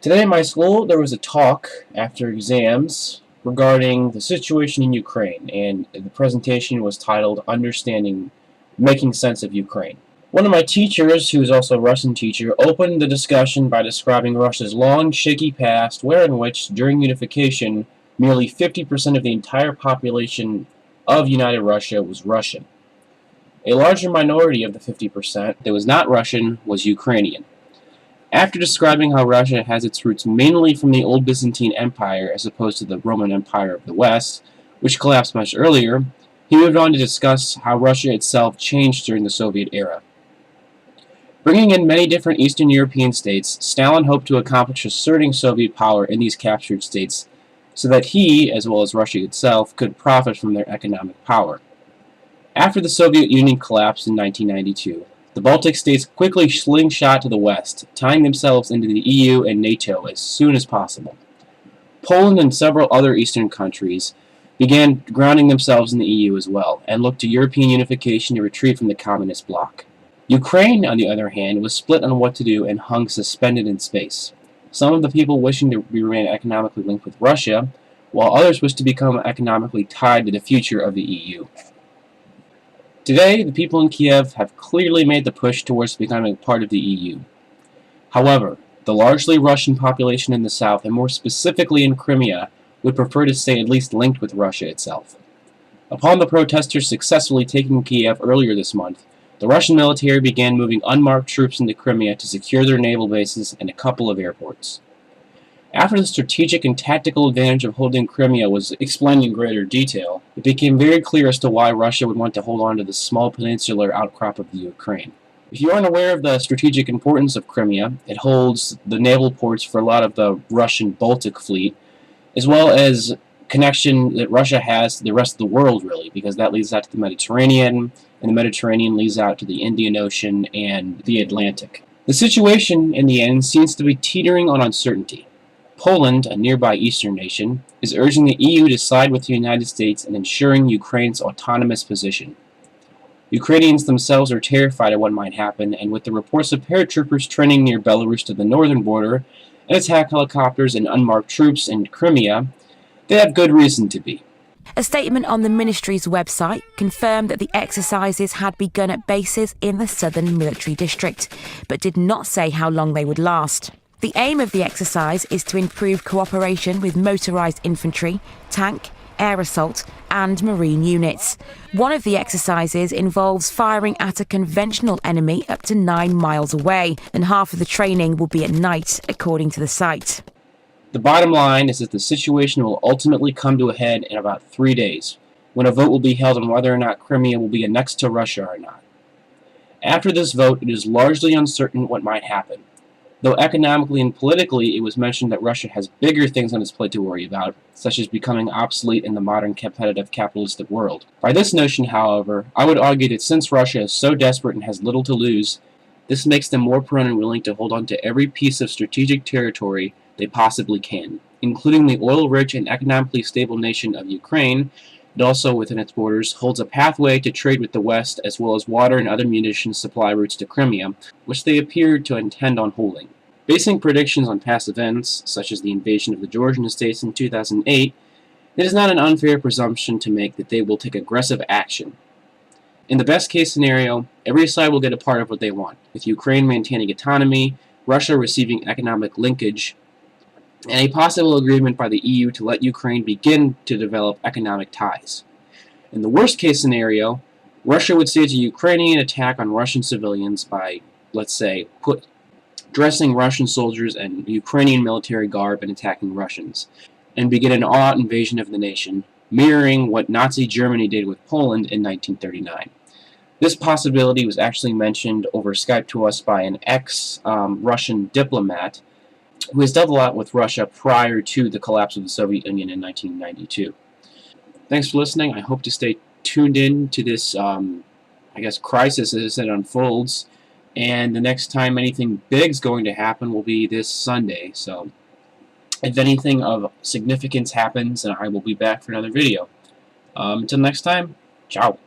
Today in my school, there was a talk after exams regarding the situation in Ukraine, and the presentation was titled Making Sense of Ukraine. One of my teachers, who is also a Russian teacher, opened the discussion by describing Russia's long, shaky past, wherein which, during unification, nearly 50% of the entire population of United Russia was Russian. A larger minority of the 50% that was not Russian was Ukrainian. After describing how Russia has its roots mainly from the old Byzantine Empire as opposed to the Roman Empire of the West, which collapsed much earlier, he moved on to discuss how Russia itself changed during the Soviet era. Bringing in many different Eastern European states, Stalin hoped to accomplish asserting Soviet power in these captured states so that he, as well as Russia itself, could profit from their economic power. After the Soviet Union collapsed in 1992, the Baltic states quickly slingshot to the west, tying themselves into the EU and NATO as soon as possible. Poland and several other eastern countries began grounding themselves in the EU as well, and looked to European unification to retreat from the communist bloc. Ukraine, on the other hand, was split on what to do and hung suspended in space. Some of the people wishing to remain economically linked with Russia, while others wished to become economically tied to the future of the EU. Today, the people in Kiev have clearly made the push towards becoming part of the EU. However, the largely Russian population in the south, and more specifically in Crimea, would prefer to stay at least linked with Russia itself. Upon the protesters successfully taking Kiev earlier this month, the Russian military began moving unmarked troops into Crimea to secure their naval bases and a couple of airports. After the strategic and tactical advantage of holding Crimea was explained in greater detail, it became very clear as to why Russia would want to hold on to the small peninsular outcrop of the Ukraine. If you aren't aware of the strategic importance of Crimea, it holds the naval ports for a lot of the Russian Baltic fleet, as well as connection that Russia has to the rest of the world, really, because that leads out to the Mediterranean, and the Mediterranean leads out to the Indian Ocean and the Atlantic. The situation, in the end, seems to be teetering on uncertainty. Poland, a nearby eastern nation, is urging the EU to side with the United States in ensuring Ukraine's autonomous position. Ukrainians themselves are terrified of what might happen, and with the reports of paratroopers training near Belarus to the northern border, and attack helicopters and unmarked troops in Crimea, they have good reason to be. A statement on the ministry's website confirmed that the exercises had begun at bases in the southern military district, but did not say how long they would last. The aim of the exercise is to improve cooperation with motorised infantry, tank, air assault and marine units. One of the exercises involves firing at a conventional enemy up to 9 miles away, and half of the training will be at night, according to the site. The bottom line is that the situation will ultimately come to a head in about 3 days, when a vote will be held on whether or not Crimea will be annexed to Russia or not. After this vote, it is largely uncertain what might happen. Though economically and politically it was mentioned that Russia has bigger things on its plate to worry about, such as becoming obsolete in the modern competitive capitalistic world. By this notion, however, I would argue that since Russia is so desperate and has little to lose, this makes them more prone and willing to hold on to every piece of strategic territory they possibly can, including the oil-rich and economically stable nation of Ukraine. It also, within its borders, holds a pathway to trade with the West, as well as water and other munitions supply routes to Crimea, which they appear to intend on holding. Basing predictions on past events, such as the invasion of the Georgian states in 2008, it is not an unfair presumption to make that they will take aggressive action. In the best-case scenario, every side will get a part of what they want, with Ukraine maintaining autonomy, Russia receiving economic linkage, and a possible agreement by the EU to let Ukraine begin to develop economic ties. In the worst-case scenario, Russia would stage a Ukrainian attack on Russian civilians by, let's say, dressing Russian soldiers in Ukrainian military garb and attacking Russians, and begin an all-out invasion of the nation, mirroring what Nazi Germany did with Poland in 1939. This possibility was actually mentioned over Skype to us by an ex-Russian diplomat who has dealt a lot with Russia prior to the collapse of the Soviet Union in 1992. Thanks for listening. I hope to stay tuned in to this, crisis as it unfolds. And the next time anything big's going to happen will be this Sunday. So, if anything of significance happens, then I will be back for another video. Until next time, ciao.